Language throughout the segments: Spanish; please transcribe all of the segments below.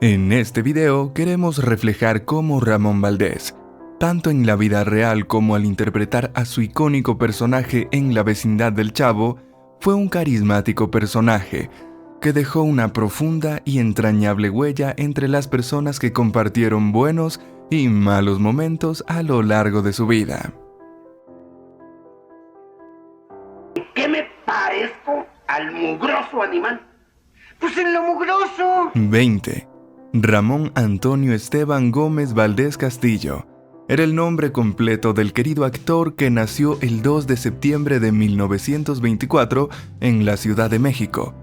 En este video queremos reflejar cómo Ramón Valdés, tanto en la vida real como al interpretar a su icónico personaje en La vecindad del Chavo, fue un carismático personaje que dejó una profunda y entrañable huella entre las personas que compartieron buenos y malos momentos a lo largo de su vida. ¿Qué me parezco al mugroso animal? Pues en lo mugroso. 20. Ramón Antonio Esteban Gómez Valdés Castillo era el nombre completo del querido actor que nació el 2 de septiembre de 1924 en la Ciudad de México,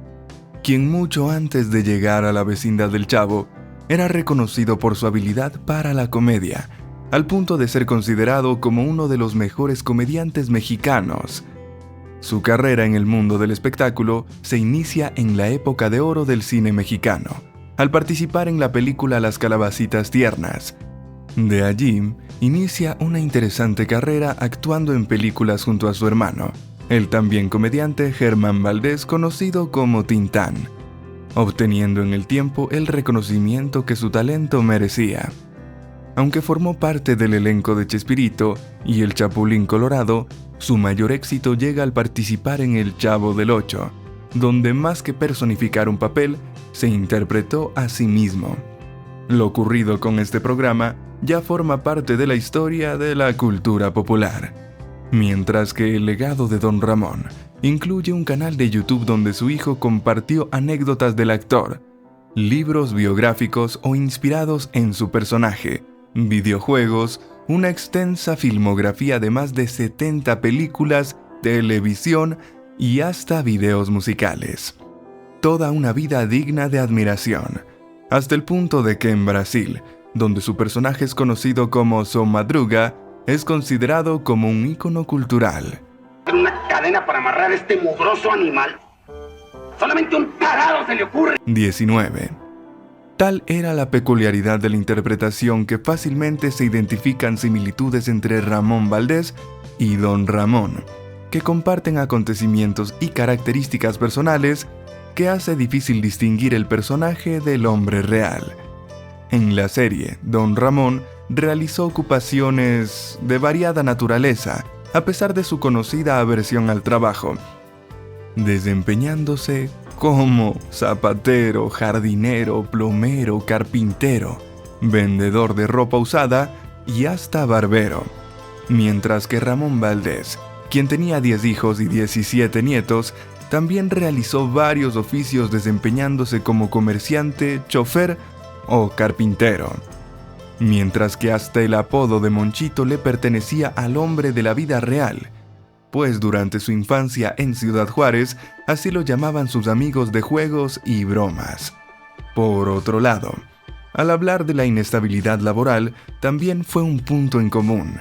quien mucho antes de llegar a La vecindad del Chavo era reconocido por su habilidad para la comedia, al punto de ser considerado como uno de los mejores comediantes mexicanos. Su carrera en el mundo del espectáculo se inicia en la época de oro del cine mexicano, al participar en la película Las Calabacitas Tiernas. De allí, inicia una interesante carrera actuando en películas junto a su hermano, el también comediante Germán Valdés, conocido como Tintán, obteniendo en el tiempo el reconocimiento que su talento merecía. Aunque formó parte del elenco de Chespirito y El Chapulín Colorado, su mayor éxito llega al participar en El Chavo del Ocho, donde más que personificar un papel, se interpretó a sí mismo. Lo ocurrido con este programa ya forma parte de la historia de la cultura popular, mientras que el legado de Don Ramón incluye un canal de YouTube donde su hijo compartió anécdotas del actor, libros biográficos o inspirados en su personaje, videojuegos, una extensa filmografía de más de 70 películas, televisión y hasta videos musicales. Toda una vida digna de admiración, hasta el punto de que en Brasil, donde su personaje es conocido como Seu Madruga, es considerado como un ícono cultural. Una cadena para amarrar a este mugroso animal. Solamente un tarado se le ocurre. 19. Tal era la peculiaridad de la interpretación que fácilmente se identifican similitudes entre Ramón Valdés y Don Ramón, que comparten acontecimientos y características personales que hace difícil distinguir el personaje del hombre real. En la serie, Don Ramón realizó ocupaciones de variada naturaleza, a pesar de su conocida aversión al trabajo, desempeñándose como zapatero, jardinero, plomero, carpintero, vendedor de ropa usada y hasta barbero. Mientras que Ramón Valdés, quien tenía 10 hijos y 17 nietos, también realizó varios oficios desempeñándose como comerciante, chofer o carpintero. Mientras que hasta el apodo de Monchito le pertenecía al hombre de la vida real, pues durante su infancia en Ciudad Juárez, así lo llamaban sus amigos de juegos y bromas. Por otro lado, al hablar de la inestabilidad laboral, también fue un punto en común.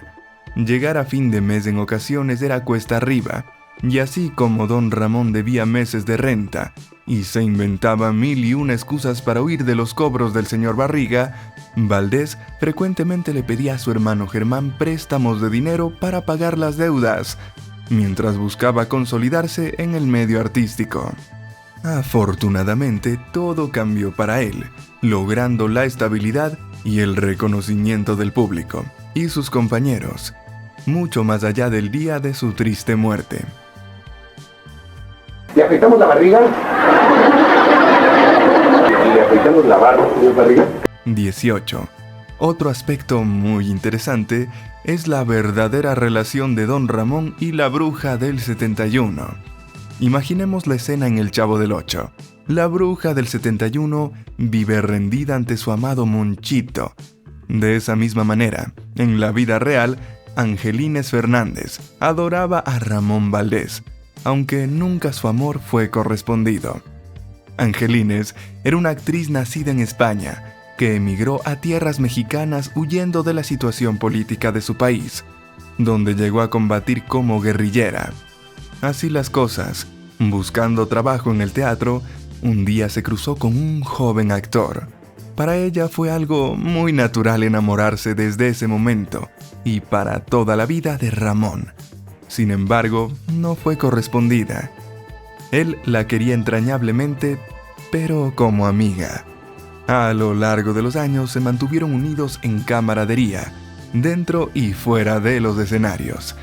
Llegar a fin de mes en ocasiones era cuesta arriba, y así como Don Ramón debía meses de renta y se inventaba 1001 excusas para huir de los cobros del señor Barriga, Valdés frecuentemente le pedía a su hermano Germán préstamos de dinero para pagar las deudas, mientras buscaba consolidarse en el medio artístico. Afortunadamente, todo cambió para él, logrando la estabilidad y el reconocimiento del público y sus compañeros, mucho más allá del día de su triste muerte. ¿Le afeitamos la barriga? ¿Le afeitamos la barba, señor Barriga? 18. Otro aspecto muy interesante es la verdadera relación de Don Ramón y la bruja del 71. Imaginemos la escena en El Chavo del Ocho. La bruja del 71 vive rendida ante su amado Monchito. De esa misma manera, en la vida real, Angelines Fernández adoraba a Ramón Valdés, aunque nunca su amor fue correspondido. Angelines era una actriz nacida en España, que emigró a tierras mexicanas huyendo de la situación política de su país, donde llegó a combatir como guerrillera. Así las cosas, buscando trabajo en el teatro, un día se cruzó con un joven actor. Para ella fue algo muy natural enamorarse desde ese momento, y para toda la vida de Ramón. Sin embargo, no fue correspondida. Él la quería entrañablemente, pero como amiga. A lo largo de los años se mantuvieron unidos en camaradería, dentro y fuera de los escenarios.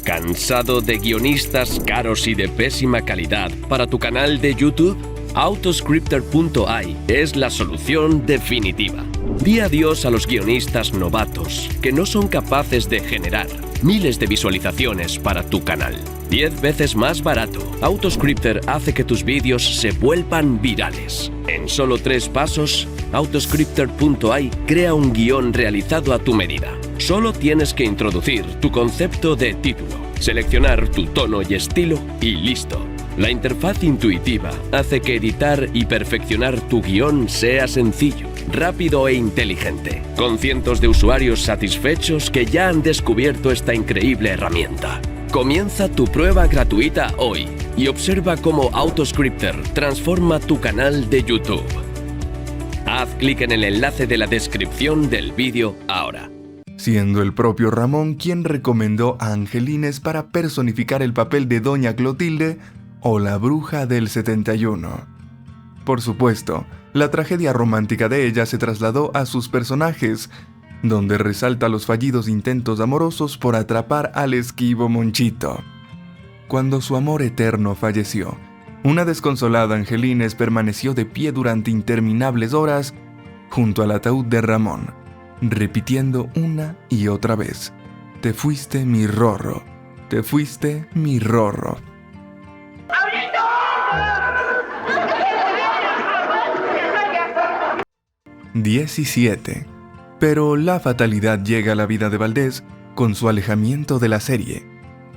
¿Cansado de guionistas caros y de pésima calidad para tu canal de YouTube? Autoscripter.ai es la solución definitiva. Di adiós a los guionistas novatos que no son capaces de generar miles de visualizaciones para tu canal. 10 veces más barato. Autoscripter hace que tus vídeos se vuelvan virales. En solo 3 pasos, Autoscripter.ai crea un guión realizado a tu medida. Solo tienes que introducir tu concepto de título, seleccionar tu tono y estilo y listo. La interfaz intuitiva hace que editar y perfeccionar tu guión sea sencillo, rápido e inteligente, con cientos de usuarios satisfechos que ya han descubierto esta increíble herramienta. Comienza tu prueba gratuita hoy y observa cómo Autoscripter transforma tu canal de YouTube. Haz clic en el enlace de la descripción del vídeo ahora. Siendo el propio Ramón quien recomendó a Angelines para personificar el papel de Doña Clotilde o la bruja del 71. Por supuesto, la tragedia romántica de ella se trasladó a sus personajes, donde resalta los fallidos intentos amorosos por atrapar al esquivo Monchito. Cuando su amor eterno falleció, una desconsolada Angelines permaneció de pie durante interminables horas junto al ataúd de Ramón, repitiendo una y otra vez: «Te fuiste mi Rorro, te fuiste mi Rorro». 17. Pero la fatalidad llega a la vida de Valdés con su alejamiento de la serie,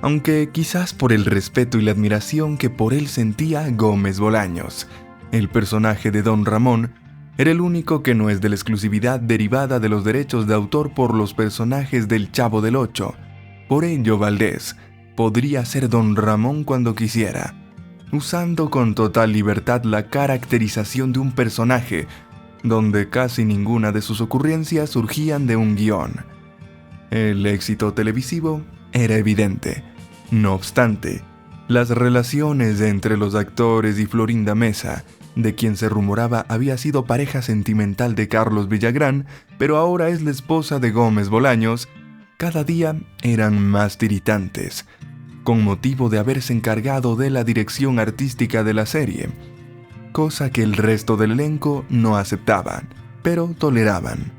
aunque quizás por el respeto y la admiración que por él sentía Gómez Bolaños. El personaje de Don Ramón era el único que no es de la exclusividad derivada de los derechos de autor por los personajes del Chavo del Ocho. Por ello, Valdés podría ser Don Ramón cuando quisiera, usando con total libertad la caracterización de un personaje donde casi ninguna de sus ocurrencias surgían de un guión. El éxito televisivo era evidente. No obstante, las relaciones entre los actores y Florinda Mesa, de quien se rumoraba había sido pareja sentimental de Carlos Villagrán, pero ahora es la esposa de Gómez Bolaños, cada día eran más tiritantes, con motivo de haberse encargado de la dirección artística de la serie, cosa que el resto del elenco no aceptaban, pero toleraban.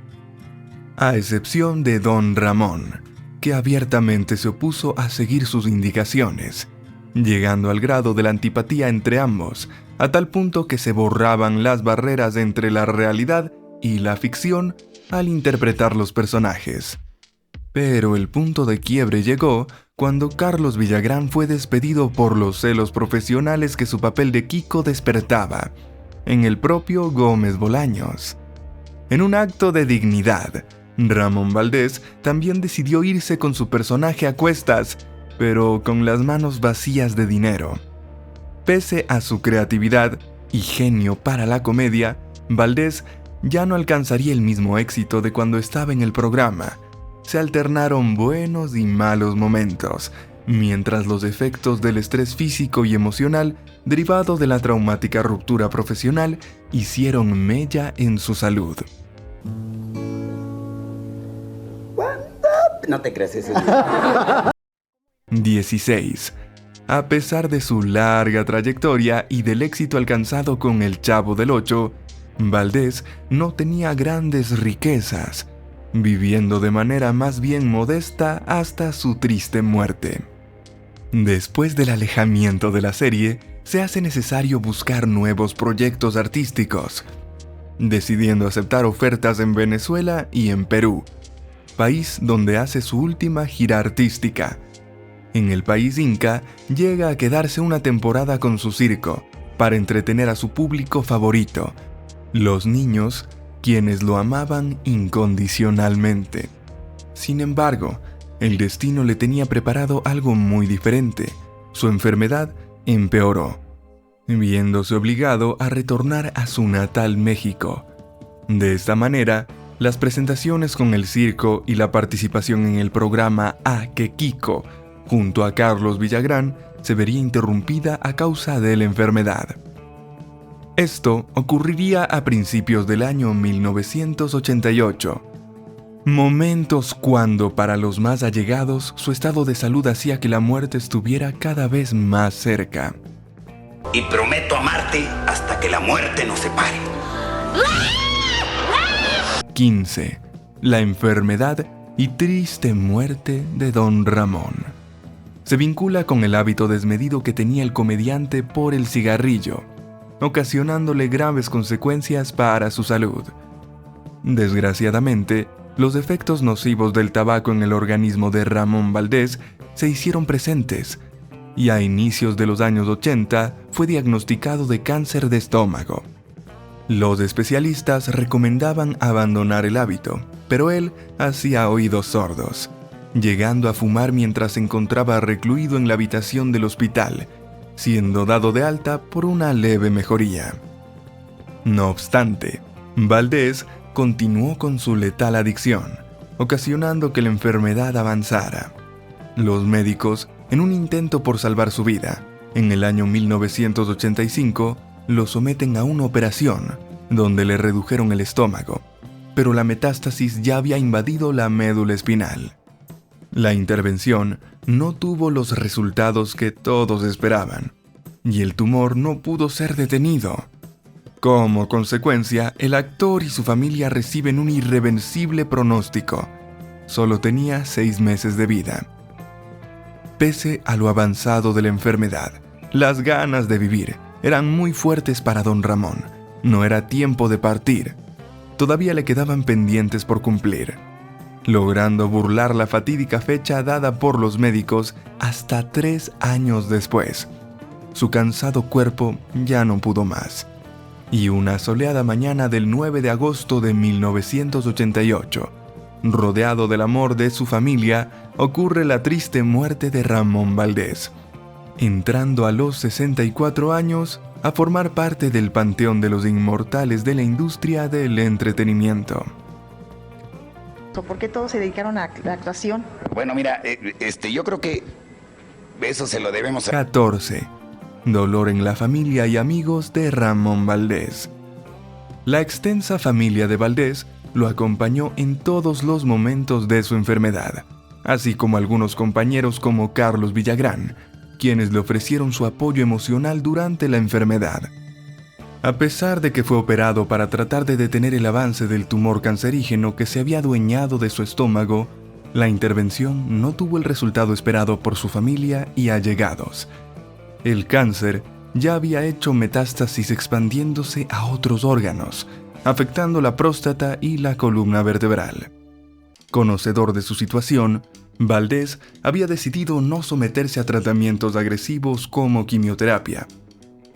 A excepción de Don Ramón, que abiertamente se opuso a seguir sus indicaciones, llegando al grado de la antipatía entre ambos, a tal punto que se borraban las barreras entre la realidad y la ficción al interpretar los personajes. Pero el punto de quiebre llegó cuando Carlos Villagrán fue despedido por los celos profesionales que su papel de Kiko despertaba en el propio Gómez Bolaños. En un acto de dignidad, Ramón Valdés también decidió irse con su personaje a cuestas, pero con las manos vacías de dinero. Pese a su creatividad y genio para la comedia, Valdés ya no alcanzaría el mismo éxito de cuando estaba en el programa. Se alternaron buenos y malos momentos, mientras los efectos del estrés físico y emocional derivado de la traumática ruptura profesional hicieron mella en su salud. ¿Cuánto? No te crees eso. 16. A pesar de su larga trayectoria y del éxito alcanzado con El Chavo del Ocho, Valdés no tenía grandes riquezas, viviendo de manera más bien modesta hasta su triste muerte. Después del alejamiento de la serie, se hace necesario buscar nuevos proyectos artísticos, decidiendo aceptar ofertas en Venezuela y en Perú, país donde hace su última gira artística. En el país inca, llega a quedarse una temporada con su circo, para entretener a su público favorito, los niños, quienes lo amaban incondicionalmente. Sin embargo, el destino le tenía preparado algo muy diferente. Su enfermedad empeoró, viéndose obligado a retornar a su natal México. De esta manera, las presentaciones con el circo y la participación en el programa A que Kiko, junto a Carlos Villagrán, se vería interrumpida a causa de la enfermedad. Esto ocurriría a principios del año 1988. Momentos cuando, para los más allegados, su estado de salud hacía que la muerte estuviera cada vez más cerca. Y prometo amarte hasta que la muerte nos separe. 15. La enfermedad y triste muerte de Don Ramón. Se vincula con el hábito desmedido que tenía el comediante por el cigarrillo, ocasionándole graves consecuencias para su salud. Desgraciadamente, los efectos nocivos del tabaco en el organismo de Ramón Valdés se hicieron presentes, y a inicios de los años 80 fue diagnosticado de cáncer de estómago. Los especialistas recomendaban abandonar el hábito, pero él hacía oídos sordos, llegando a fumar mientras se encontraba recluido en la habitación del hospital, siendo dado de alta por una leve mejoría. No obstante, Valdés continuó con su letal adicción, ocasionando que la enfermedad avanzara. Los médicos, en un intento por salvar su vida, en el año 1985, lo someten a una operación, donde le redujeron el estómago, pero la metástasis ya había invadido la médula espinal. La intervención no tuvo los resultados que todos esperaban, y el tumor no pudo ser detenido. Como consecuencia, el actor y su familia reciben un irreversible pronóstico. Solo tenía 6 meses de vida. Pese a lo avanzado de la enfermedad, las ganas de vivir eran muy fuertes para Don Ramón. No era tiempo de partir. Todavía le quedaban pendientes por cumplir, logrando burlar la fatídica fecha dada por los médicos hasta 3 años después. Su cansado cuerpo ya no pudo más. Y una soleada mañana del 9 de agosto de 1988, rodeado del amor de su familia, ocurre la triste muerte de Ramón Valdés, entrando a los 64 años a formar parte del panteón de los inmortales de la industria del entretenimiento. ¿Por qué todos se dedicaron a la actuación? Bueno, mira, yo creo que eso se lo debemos a... 14. Dolor en la familia y amigos de Ramón Valdés. La extensa familia de Valdés lo acompañó en todos los momentos de su enfermedad, así como algunos compañeros como Carlos Villagrán, quienes le ofrecieron su apoyo emocional durante la enfermedad. A pesar de que fue operado para tratar de detener el avance del tumor cancerígeno que se había adueñado de su estómago, la intervención no tuvo el resultado esperado por su familia y allegados. El cáncer ya había hecho metástasis expandiéndose a otros órganos, afectando la próstata y la columna vertebral. Conocedor de su situación, Valdés había decidido no someterse a tratamientos agresivos como quimioterapia.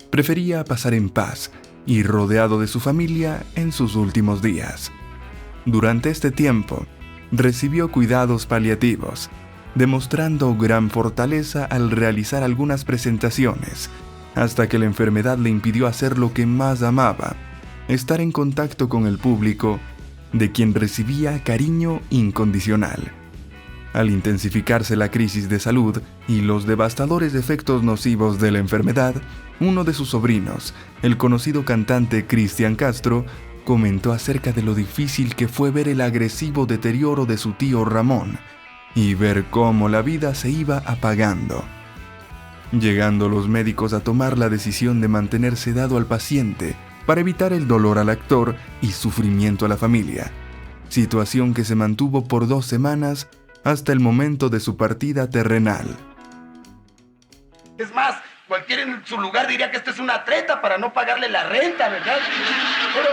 Prefería pasar en paz y rodeado de su familia en sus últimos días. Durante este tiempo, recibió cuidados paliativos, demostrando gran fortaleza al realizar algunas presentaciones, hasta que la enfermedad le impidió hacer lo que más amaba, estar en contacto con el público, de quien recibía cariño incondicional. Al intensificarse la crisis de salud y los devastadores efectos nocivos de la enfermedad, uno de sus sobrinos, el conocido cantante Cristian Castro, comentó acerca de lo difícil que fue ver el agresivo deterioro de su tío Ramón y ver cómo la vida se iba apagando, llegando los médicos a tomar la decisión de mantener sedado al paciente para evitar el dolor al actor y sufrimiento a la familia, situación que se mantuvo por 2 semanas hasta el momento de su partida terrenal. Es más, cualquiera en su lugar diría que esto es una treta para no pagarle la renta, ¿verdad? Pero...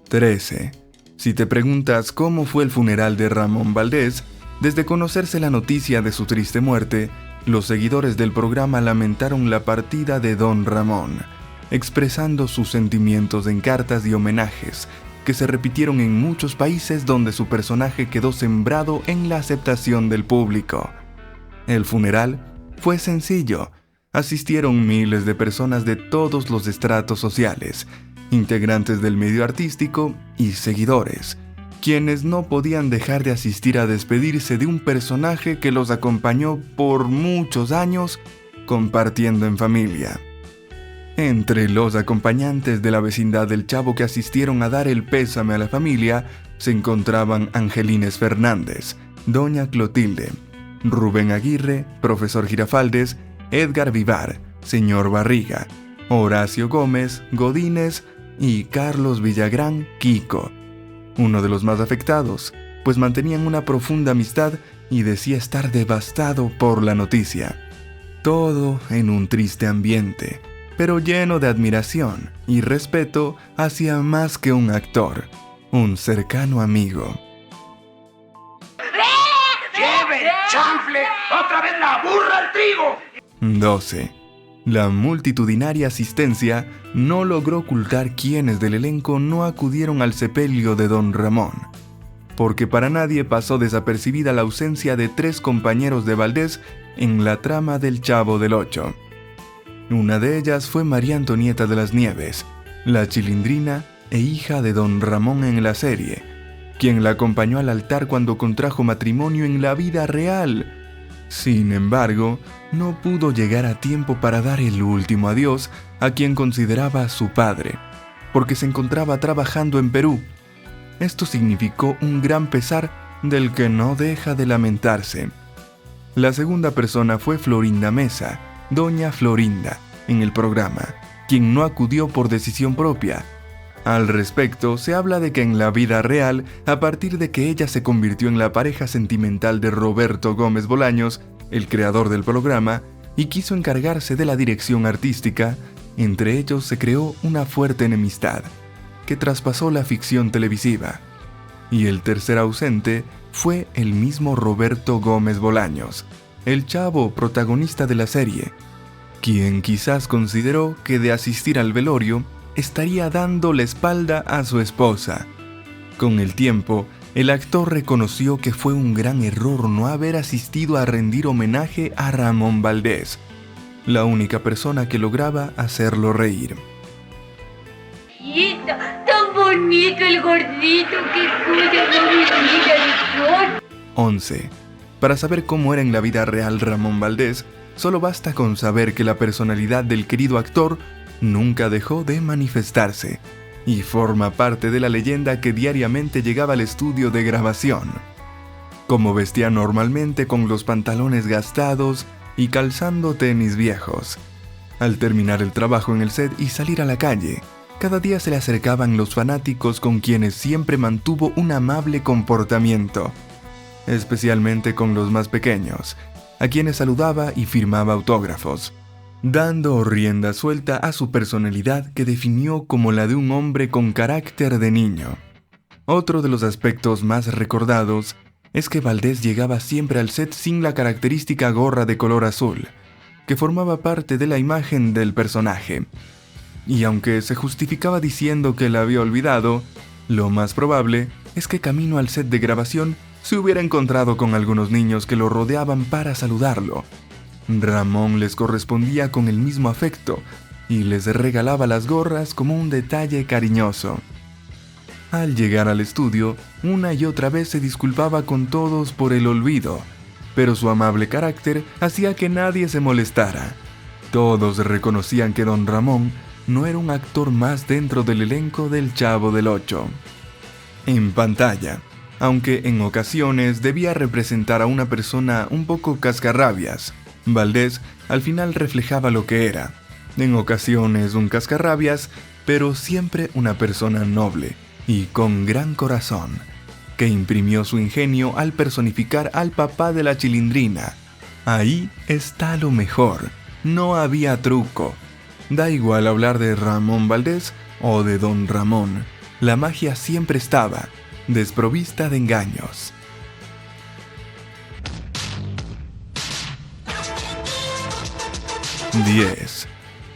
13. Si te preguntas cómo fue el funeral de Ramón Valdés, desde conocerse la noticia de su triste muerte, los seguidores del programa lamentaron la partida de Don Ramón, expresando sus sentimientos en cartas y homenajes, que se repitieron en muchos países donde su personaje quedó sembrado en la aceptación del público. El funeral fue sencillo. Asistieron miles de personas de todos los estratos sociales, integrantes del medio artístico y seguidores, quienes no podían dejar de asistir a despedirse de un personaje que los acompañó por muchos años, compartiendo en familia. Entre los acompañantes de la vecindad del Chavo que asistieron a dar el pésame a la familia se encontraban Angelines Fernández, Doña Clotilde, Rubén Aguirre, Profesor Girafaldes, Edgar Vivar, Señor Barriga, Horacio Gómez, Godínez y Carlos Villagrán, Kiko, uno de los más afectados, pues mantenían una profunda amistad y decía estar devastado por la noticia. Todo en un triste ambiente, pero lleno de admiración y respeto hacia más que un actor, un cercano amigo. ¡Lleve el chanfle! ¡Otra vez la burra al trigo! 12. La multitudinaria asistencia no logró ocultar quienes del elenco no acudieron al sepelio de Don Ramón, porque para nadie pasó desapercibida la ausencia de 3 compañeros de Valdés en la trama del Chavo del Ocho. Una de ellas fue María Antonieta de las Nieves, la Chilindrina e hija de Don Ramón en la serie, quien la acompañó al altar cuando contrajo matrimonio en la vida real. Sin embargo, no pudo llegar a tiempo para dar el último adiós a quien consideraba su padre, porque se encontraba trabajando en Perú. Esto significó un gran pesar del que no deja de lamentarse. La segunda persona fue Florinda Mesa, Doña Florinda, en el programa, quien no acudió por decisión propia. Al respecto, se habla de que en la vida real, a partir de que ella se convirtió en la pareja sentimental de Roberto Gómez Bolaños, el creador del programa, y quiso encargarse de la dirección artística, entre ellos se creó una fuerte enemistad, que traspasó la ficción televisiva. Y el tercer ausente fue el mismo Roberto Gómez Bolaños, el Chavo protagonista de la serie, quien quizás consideró que de asistir al velorio estaría dando la espalda a su esposa. Con el tiempo, el actor reconoció que fue un gran error no haber asistido a rendir homenaje a Ramón Valdés, la única persona que lograba hacerlo reír. ¡Tan bonito el gordito! ¡Qué cosa no me diga! 11. Para saber cómo era en la vida real Ramón Valdés, solo basta con saber que la personalidad del querido actor nunca dejó de manifestarse y forma parte de la leyenda que diariamente llegaba al estudio de grabación. Como vestía normalmente con los pantalones gastados y calzando tenis viejos. Al terminar el trabajo en el set y salir a la calle, cada día se le acercaban los fanáticos con quienes siempre mantuvo un amable comportamiento, especialmente con los más pequeños, a quienes saludaba y firmaba autógrafos, dando rienda suelta a su personalidad que definió como la de un hombre con carácter de niño. Otro de los aspectos más recordados es que Valdés llegaba siempre al set sin la característica gorra de color azul, que formaba parte de la imagen del personaje. Y aunque se justificaba diciendo que la había olvidado, lo más probable es que camino al set de grabación se hubiera encontrado con algunos niños que lo rodeaban para saludarlo. Ramón les correspondía con el mismo afecto y les regalaba las gorras como un detalle cariñoso. Al llegar al estudio, una y otra vez se disculpaba con todos por el olvido, pero su amable carácter hacía que nadie se molestara. Todos reconocían que Don Ramón no era un actor más dentro del elenco del Chavo del Ocho. En pantalla, aunque en ocasiones debía representar a una persona un poco cascarrabias, Valdés al final reflejaba lo que era. En ocasiones un cascarrabias, pero siempre una persona noble y con gran corazón, que imprimió su ingenio al personificar al papá de la Chilindrina. Ahí está lo mejor, no había truco. Da igual hablar de Ramón Valdés o de Don Ramón, la magia siempre estaba, desprovista de engaños. (10)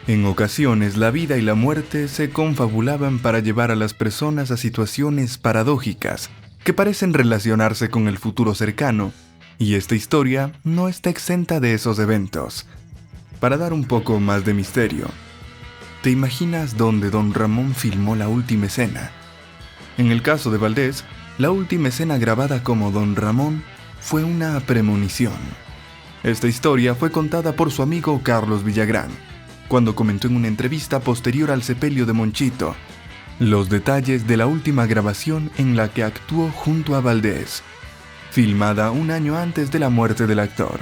En ocasiones la vida y la muerte se confabulaban para llevar a las personas a situaciones paradójicas que parecen relacionarse con el futuro cercano, y esta historia no está exenta de esos eventos. Para dar un poco más de misterio, ¿te imaginas dónde Don Ramón filmó la última escena? En el caso de Valdés, la última escena grabada como Don Ramón fue una premonición. Esta historia fue contada por su amigo Carlos Villagrán, cuando comentó en una entrevista posterior al sepelio de Monchito los detalles de la última grabación en la que actuó junto a Valdés, filmada un año antes de la muerte del actor.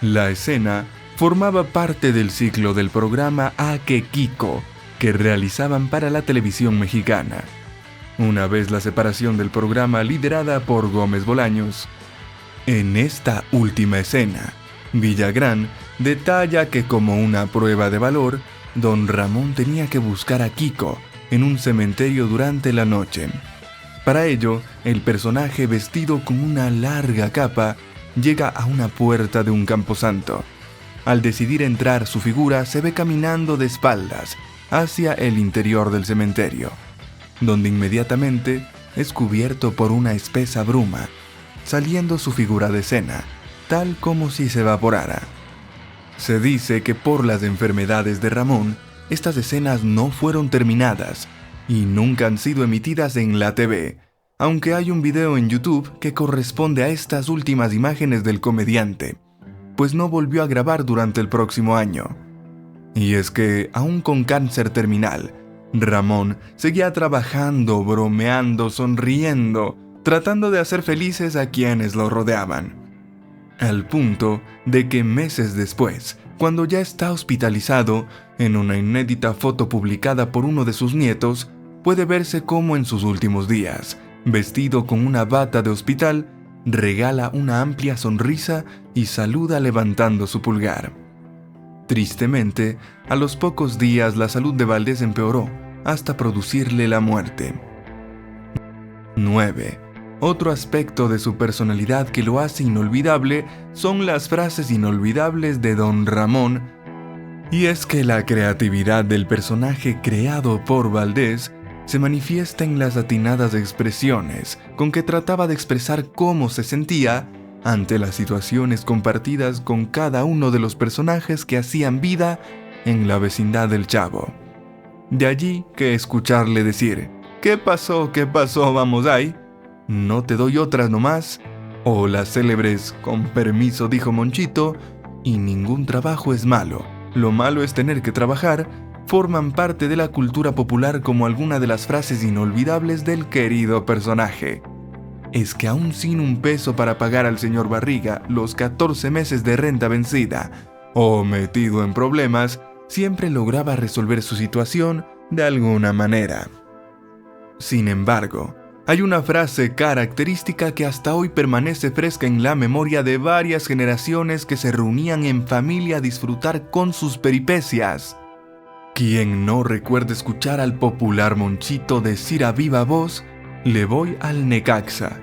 La escena formaba parte del ciclo del programa A que Kiko, que realizaban para la televisión mexicana. Una vez la separación del programa liderada por Gómez Bolaños, en esta última escena, Villagrán detalla que como una prueba de valor, don Ramón tenía que buscar a Kiko en un cementerio durante la noche. Para ello, el personaje vestido con una larga capa llega a una puerta de un camposanto. Al decidir entrar, su figura se ve caminando de espaldas hacia el interior del cementerio, donde inmediatamente es cubierto por una espesa bruma, saliendo su figura de escena, tal como si se evaporara. Se dice que por las enfermedades de Ramón, estas escenas no fueron terminadas y nunca han sido emitidas en la TV, aunque hay un video en YouTube que corresponde a estas últimas imágenes del comediante, pues no volvió a grabar durante el próximo año. Y es que, aún con cáncer terminal, Ramón seguía trabajando, bromeando, sonriendo, tratando de hacer felices a quienes lo rodeaban. Al punto de que meses después, cuando ya está hospitalizado, en una inédita foto publicada por uno de sus nietos, puede verse cómo en sus últimos días, vestido con una bata de hospital, regala una amplia sonrisa y saluda levantando su pulgar. Tristemente, a los pocos días la salud de Valdés empeoró hasta producirle la muerte. 9. Otro aspecto de su personalidad que lo hace inolvidable son las frases inolvidables de don Ramón, y es que la creatividad del personaje creado por Valdés se manifiesta en las atinadas expresiones con que trataba de expresar cómo se sentía ante las situaciones compartidas con cada uno de los personajes que hacían vida en la vecindad del Chavo. De allí que escucharle decir, ¿qué pasó? Vamos ahí. No te doy otras nomás. O las célebres, con permiso dijo Monchito, y ningún trabajo es malo. Lo malo es tener que trabajar, forman parte de la cultura popular como alguna de las frases inolvidables del querido personaje. Es que aún sin un peso para pagar al señor Barriga los 14 meses de renta vencida, o metido en problemas, siempre lograba resolver su situación de alguna manera. Sin embargo, hay una frase característica que hasta hoy permanece fresca en la memoria de varias generaciones que se reunían en familia a disfrutar con sus peripecias. ¿Quién no recuerda escuchar al popular Monchito decir a viva voz, le voy al Necaxa,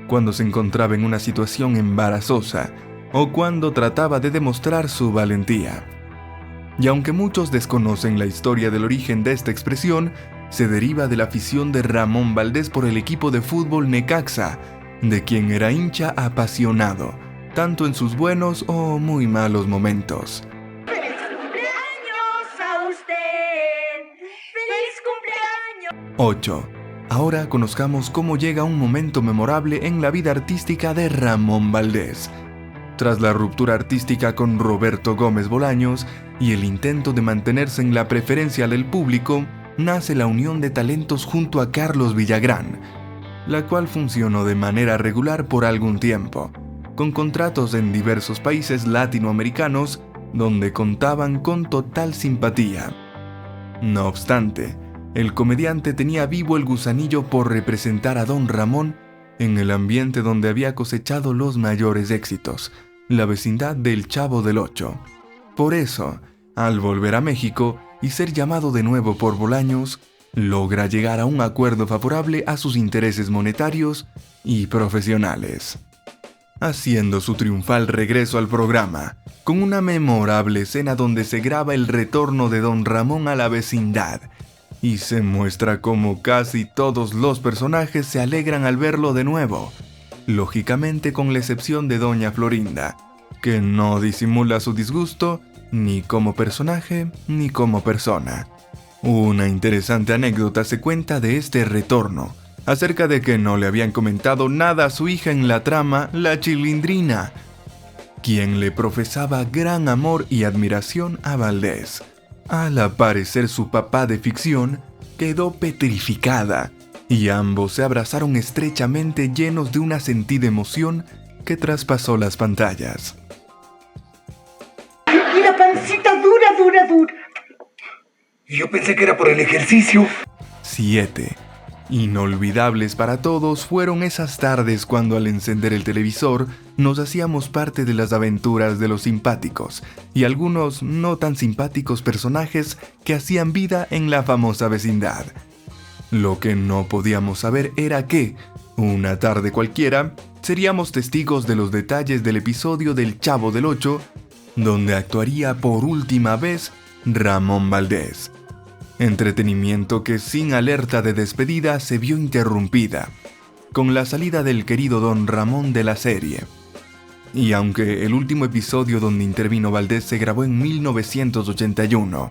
cuando se encontraba en una situación embarazosa o cuando trataba de demostrar su valentía? Y aunque muchos desconocen la historia del origen de esta expresión, se deriva de la afición de Ramón Valdés por el equipo de fútbol Necaxa, de quien era hincha apasionado, tanto en sus buenos o muy malos momentos. ¡Feliz cumpleaños a usted! ¡Feliz cumpleaños! 8. Ahora conozcamos cómo llega un momento memorable en la vida artística de Ramón Valdés. Tras la ruptura artística con Roberto Gómez Bolaños y el intento de mantenerse en la preferencia del público, nace la unión de talentos junto a Carlos Villagrán, la cual funcionó de manera regular por algún tiempo, con contratos en diversos países latinoamericanos donde contaban con total simpatía. No obstante, el comediante tenía vivo el gusanillo por representar a don Ramón en el ambiente donde había cosechado los mayores éxitos, la vecindad del Chavo del Ocho. Por eso, al volver a México y ser llamado de nuevo por Bolaños, logra llegar a un acuerdo favorable a sus intereses monetarios y profesionales, haciendo su triunfal regreso al programa, con una memorable escena donde se graba el retorno de don Ramón a la vecindad, y se muestra cómo casi todos los personajes se alegran al verlo de nuevo, lógicamente con la excepción de doña Florinda, que no disimula su disgusto ni como personaje ni como persona. Una interesante anécdota se cuenta de este retorno, acerca de que no le habían comentado nada a su hija en la trama La Chilindrina, quien le profesaba gran amor y admiración a Valdés, Al aparecer su papá de ficción, quedó petrificada y ambos se abrazaron estrechamente llenos de una sentida emoción que traspasó las pantallas. Y la pancita dura. Y yo pensé que era por el ejercicio. 7. Inolvidables para todos fueron esas tardes cuando al encender el televisor nos hacíamos parte de las aventuras de los simpáticos y algunos no tan simpáticos personajes que hacían vida en la famosa vecindad. Lo que no podíamos saber era que, una tarde cualquiera, seríamos testigos de los detalles del episodio del Chavo del Ocho, donde actuaría por última vez Ramón Valdés. Entretenimiento que sin alerta de despedida se vio interrumpida, con la salida del querido Don Ramón de la serie. Y aunque el último episodio donde intervino Valdés se grabó en 1981,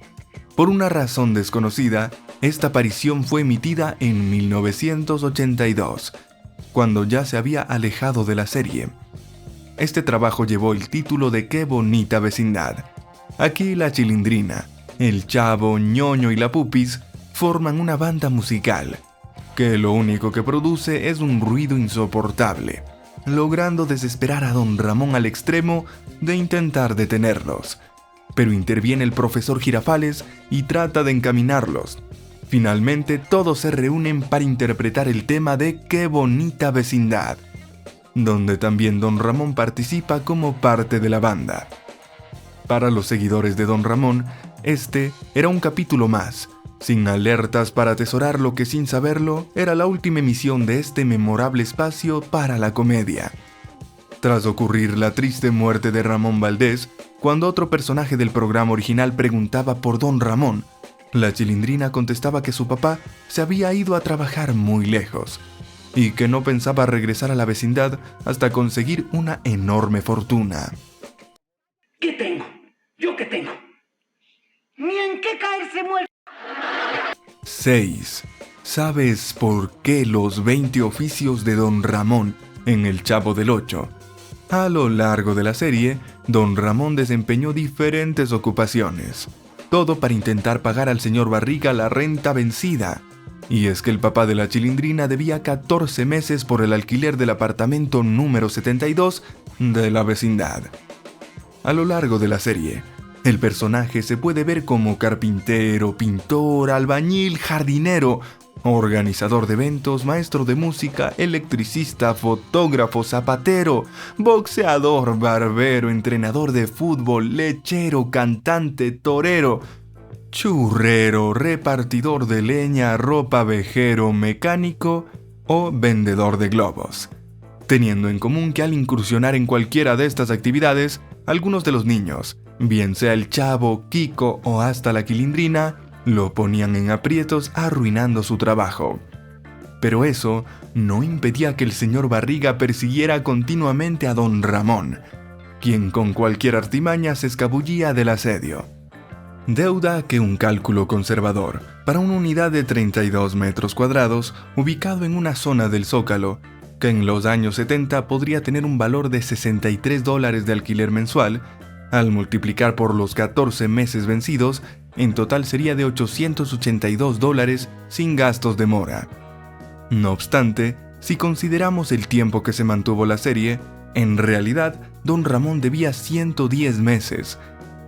por una razón desconocida, esta aparición fue emitida en 1982, cuando ya se había alejado de la serie. Este trabajo llevó el título de Qué bonita vecindad. Aquí la Chilindrina, el Chavo, Ñoño y la Pupis forman una banda musical, que lo único que produce es un ruido insoportable, logrando desesperar a Don Ramón al extremo de intentar detenerlos. Pero interviene el profesor Girafales y trata de encaminarlos. Finalmente todos se reúnen para interpretar el tema de Qué bonita vecindad, donde también Don Ramón participa como parte de la banda. Para los seguidores de Don Ramón, este era un capítulo más, sin alertas para atesorar lo que sin saberlo era la última emisión de este memorable espacio para la comedia. Tras ocurrir la triste muerte de Ramón Valdés, cuando otro personaje del programa original preguntaba por Don Ramón, la Chilindrina contestaba que su papá se había ido a trabajar muy lejos y que no pensaba regresar a la vecindad hasta conseguir una enorme fortuna. ¿Qué tengo? ¿Yo qué tengo? Ni en qué caerse muerto. 6. ¿Sabes por qué los 20 oficios de Don Ramón en El Chavo del Ocho? A lo largo de la serie, Don Ramón desempeñó diferentes ocupaciones, todo para intentar pagar al señor Barriga la renta vencida. Y es que el papá de la Chilindrina debía 14 meses por el alquiler del apartamento número 72 de la vecindad. A lo largo de la serie, el personaje se puede ver como carpintero, pintor, albañil, jardinero, organizador de eventos, maestro de música, electricista, fotógrafo, zapatero, boxeador, barbero, entrenador de fútbol, lechero, cantante, torero, churrero, repartidor de leña, ropa, vejero, mecánico o vendedor de globos. Teniendo en común que al incursionar en cualquiera de estas actividades, algunos de los niños, bien sea el Chavo, Kiko o hasta la Chilindrina, lo ponían en aprietos arruinando su trabajo. Pero eso no impedía que el señor Barriga persiguiera continuamente a Don Ramón, quien con cualquier artimaña se escabullía del asedio. Deuda que un cálculo conservador para una unidad de 32 metros cuadrados ubicado en una zona del Zócalo, que en los años 70 podría tener un valor de $63 de alquiler mensual, al multiplicar por los 14 meses vencidos, en total sería de $882 sin gastos de mora. No obstante, si consideramos el tiempo que se mantuvo la serie, en realidad Don Ramón debía 110 meses,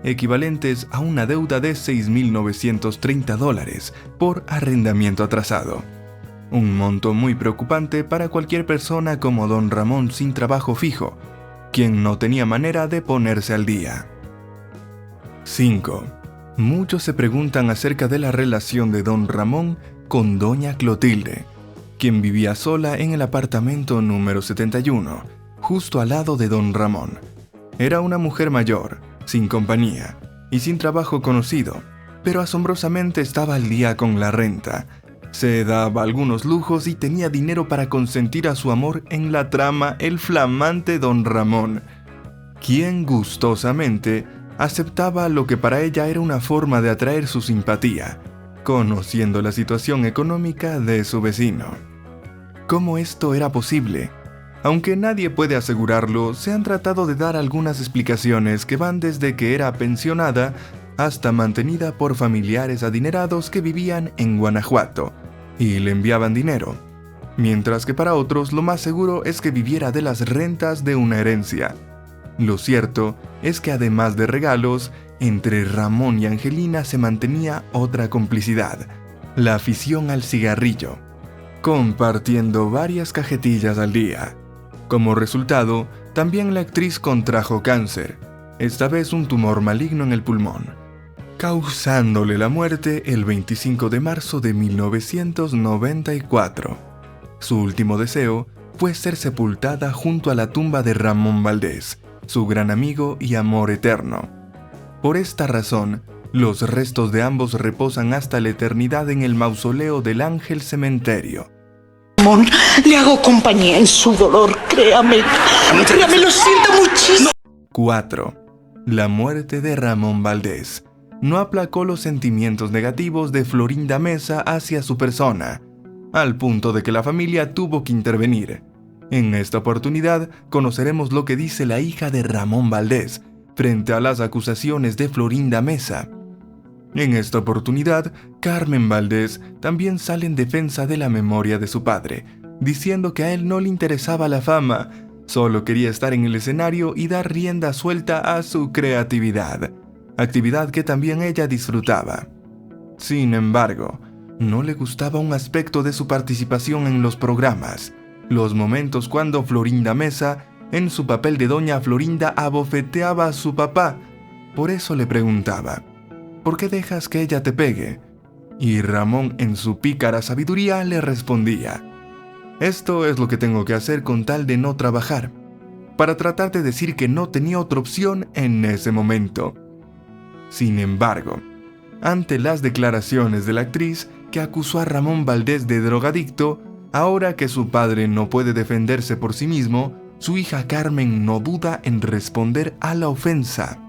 equivalentes a una deuda de $6.930 por arrendamiento atrasado. Un monto muy preocupante para cualquier persona como Don Ramón sin trabajo fijo, quien no tenía manera de ponerse al día. 5. Muchos se preguntan acerca de la relación de Don Ramón con Doña Clotilde, quien vivía sola en el apartamento número 71, justo al lado de Don Ramón. Era una mujer mayor, sin compañía y sin trabajo conocido, pero asombrosamente estaba al día con la renta. Se daba algunos lujos y tenía dinero para consentir a su amor en la trama el flamante Don Ramón, quien gustosamente aceptaba lo que para ella era una forma de atraer su simpatía, conociendo la situación económica de su vecino. ¿Cómo esto era posible? Aunque nadie puede asegurarlo, se han tratado de dar algunas explicaciones que van desde que era pensionada hasta mantenida por familiares adinerados que vivían en Guanajuato y le enviaban dinero, mientras que para otros lo más seguro es que viviera de las rentas de una herencia. Lo cierto es que además de regalos, entre Ramón y Angelina se mantenía otra complicidad, la afición al cigarrillo, compartiendo varias cajetillas al día. Como resultado, también la actriz contrajo cáncer, esta vez un tumor maligno en el pulmón, causándole la muerte el 25 de marzo de 1994. Su último deseo fue ser sepultada junto a la tumba de Ramón Valdés, su gran amigo y amor eterno. Por esta razón, los restos de ambos reposan hasta la eternidad en el mausoleo del Ángel Cementerio. Ramón, le hago compañía en su dolor, créame, lo siento muchísimo. 4. La muerte de Ramón Valdés no aplacó los sentimientos negativos de Florinda Mesa hacia su persona, al punto de que la familia tuvo que intervenir. En esta oportunidad conoceremos lo que dice la hija de Ramón Valdés frente a las acusaciones de Florinda Mesa. En esta oportunidad, Carmen Valdés también sale en defensa de la memoria de su padre, diciendo que a él no le interesaba la fama, solo quería estar en el escenario y dar rienda suelta a su creatividad, actividad que también ella disfrutaba. Sin embargo, no le gustaba un aspecto de su participación en los programas, los momentos cuando Florinda Mesa, en su papel de doña Florinda, abofeteaba a su papá. Por eso le preguntaba: ¿por qué dejas que ella te pegue? Y Ramón, en su pícara sabiduría, le respondía: esto es lo que tengo que hacer con tal de no trabajar, para tratar de decir que no tenía otra opción en ese momento. Sin embargo, ante las declaraciones de la actriz que acusó a Ramón Valdés de drogadicto, ahora que su padre no puede defenderse por sí mismo, su hija Carmen no duda en responder a la ofensa.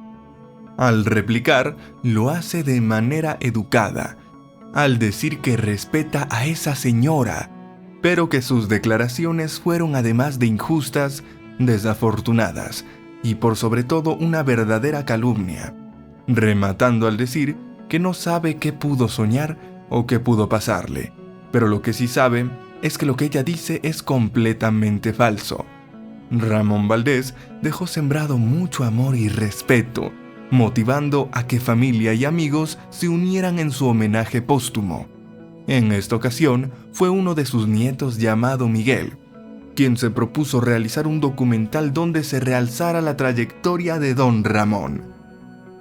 Al replicar, lo hace de manera educada, al decir que respeta a esa señora, pero que sus declaraciones fueron, además de injustas, desafortunadas y por sobre todo una verdadera calumnia, rematando al decir que no sabe qué pudo soñar o qué pudo pasarle, pero lo que sí sabe es que lo que ella dice es completamente falso. Ramón Valdés dejó sembrado mucho amor y respeto, motivando a que familia y amigos se unieran en su homenaje póstumo. En esta ocasión fue uno de sus nietos llamado Miguel, quien se propuso realizar un documental donde se realzara la trayectoria de Don Ramón.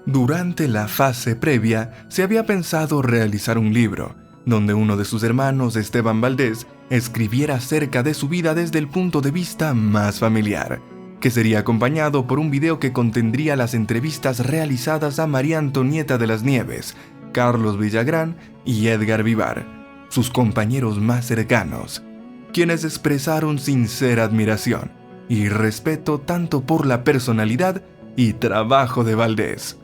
Durante la fase previa se había pensado realizar un libro, donde uno de sus hermanos, Esteban Valdés, escribiera acerca de su vida desde el punto de vista más familiar, que sería acompañado por un video que contendría las entrevistas realizadas a María Antonieta de las Nieves, Carlos Villagrán y Edgar Vivar, sus compañeros más cercanos, quienes expresaron sincera admiración y respeto tanto por la personalidad y trabajo de Valdés.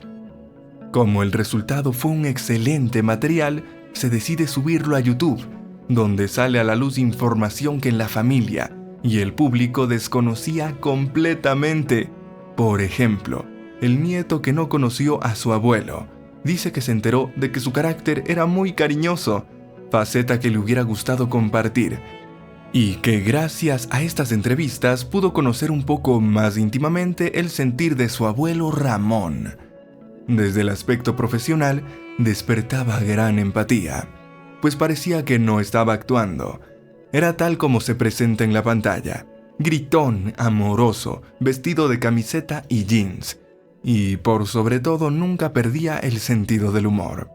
Como el resultado fue un excelente material, se decide subirlo a YouTube, donde sale a la luz información que la familia y el público desconocía completamente. Por ejemplo, el nieto que no conoció a su abuelo dice que se enteró de que su carácter era muy cariñoso, faceta que le hubiera gustado compartir, y que gracias a estas entrevistas pudo conocer un poco más íntimamente el sentir de su abuelo Ramón. Desde el aspecto profesional, despertaba gran empatía, pues parecía que no estaba actuando. Era tal como se presenta en la pantalla, gritón, amoroso, vestido de camiseta y jeans, y por sobre todo nunca perdía el sentido del humor.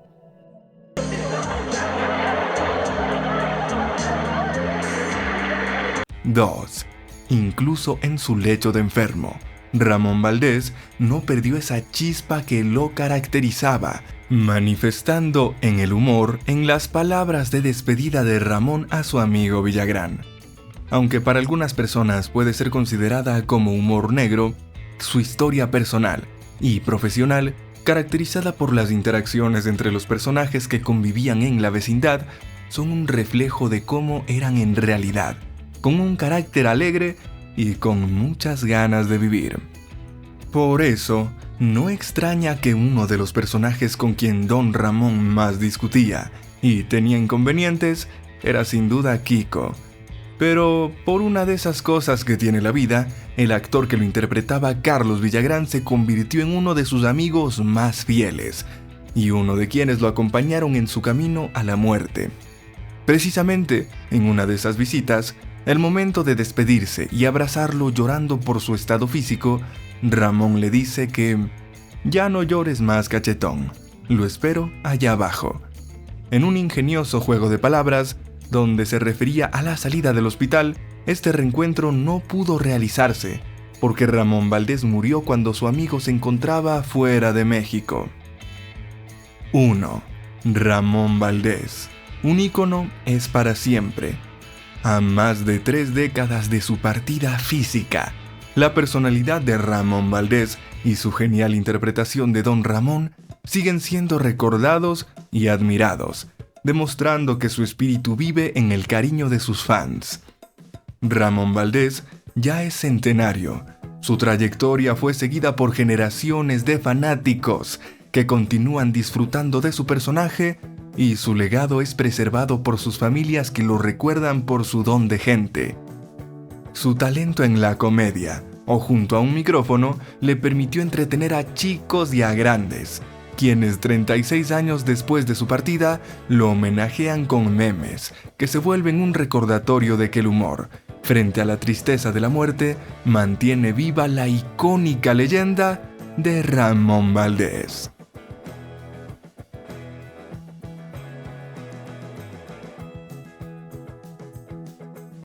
Dos. Incluso en su lecho de enfermo, Ramón Valdés no perdió esa chispa que lo caracterizaba, manifestando en el humor en las palabras de despedida de Ramón a su amigo Villagrán. Aunque para algunas personas puede ser considerada como humor negro, su historia personal y profesional, caracterizada por las interacciones entre los personajes que convivían en la vecindad, son un reflejo de cómo eran en realidad, con un carácter alegre y con muchas ganas de vivir. Por eso, No extraña que uno de los personajes con quien Don Ramón más discutía y tenía inconvenientes era sin duda Kiko. Pero por una de esas cosas que tiene la vida, el actor que lo interpretaba, Carlos Villagrán, se convirtió en uno de sus amigos más fieles y uno de quienes lo acompañaron en su camino a la muerte. Precisamente en una de esas visitas, el momento de despedirse y abrazarlo llorando por su estado físico, Ramón le dice que «Ya no llores más, cachetón, lo espero allá abajo». En un ingenioso juego de palabras, donde se refería a la salida del hospital, este reencuentro no pudo realizarse, porque Ramón Valdés murió cuando su amigo se encontraba fuera de México. 1. Ramón Valdés. Un ícono es para siempre. A más de 3 décadas de su partida física, la personalidad de Ramón Valdés y su genial interpretación de Don Ramón siguen siendo recordados y admirados, demostrando que su espíritu vive en el cariño de sus fans. Ramón Valdés ya es centenario. Su trayectoria fue seguida por generaciones de fanáticos que continúan disfrutando de su personaje, y su legado es preservado por sus familias que lo recuerdan por su don de gente. Su talento en la comedia o junto a un micrófono le permitió entretener a chicos y a grandes, quienes 36 años después de su partida lo homenajean con memes que se vuelven un recordatorio de que el humor, frente a la tristeza de la muerte, mantiene viva la icónica leyenda de Ramón Valdés.